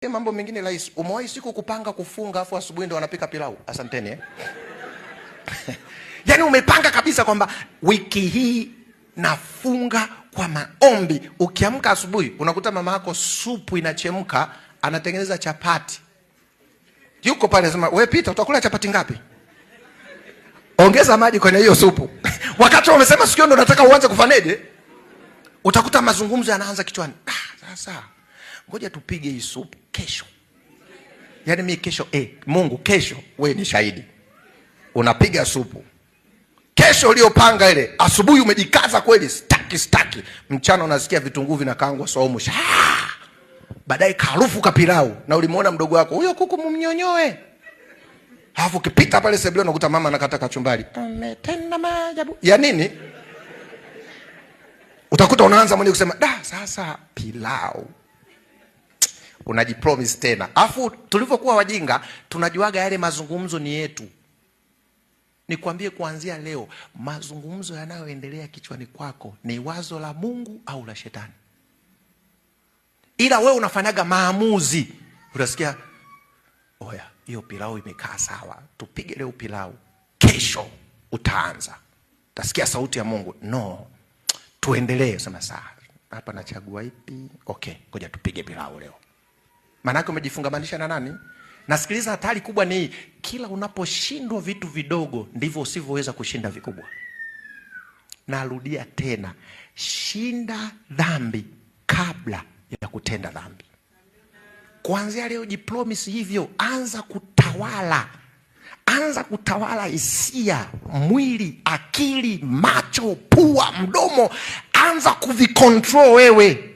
Mambo mengine rahisi. Umewahi siku kupanga kufunga afu asubuhi ndo wanapika pilau? Asanteni Yaani umepanga kabisa kwamba wiki hii nafunga kwa maombi. Ukiamka asubuhi unakuta mama yako supu inachemka, anatengeneza chapati. Yuko pale anasema, "Wewe Peter, utakula chapati ngapi? Ongeza maji kwenye hiyo supu." Wakati wamesema sikio ndo nataka uanze kufaneje? Utakuta mazungumzo yanaanza kichwani. Sasa ngoja tupige hii supu kesho. Yaani mimi kesho Mungu kesho wewe ni shahidi. Unapiga supu. Kesho uliopanga ile asubuhi umejikaza kweli, staki. Mchana unasikia vitunguu vinakaangwa saumu. Baadaye harufu kapilau na ulimuona mdogo wako, "Huyo kuku mumnyonyoe." Alafu ukipita pale sebuleni unakuta mama anakata kachumbari. Ametenda maajabu. Ya nini? Utakuta unaanza mwenyewe kusema, sasa pilau." Unajipromise tena. Alafu tulivyokuwa wajinga, tunajuaga yale mazungumzo ni yetu. Nikwambie kuanzia leo, mazungumzo yanayoendelea kichwani kwako ni wazo la Mungu au la shetani. Ila wewe unafanyaga maamuzi. Unasikia, "Oya, hiyo pilau imekaa sawa. Tupige leo pilau." Kesho utaanza. Utasikia sauti ya Mungu, "No, tuendelee." Sema, "Sawa. Hapa nachagua ipi? Okay, ngoja tupige pilau leo." Maanake umejifungamanisha na nani? Nasikiliza, hatari kubwa ni kila unaposhindwa vitu vidogo ndivyo usivyoweza kushinda vikubwa. Narudia tena, shinda dhambi kabla ya kutenda dhambi. Kuanzia leo jipromise hivyo, anza kutawala. Anza kutawala hisia, mwili, akili, macho, pua, mdomo. Anza kuvicontrol wewe.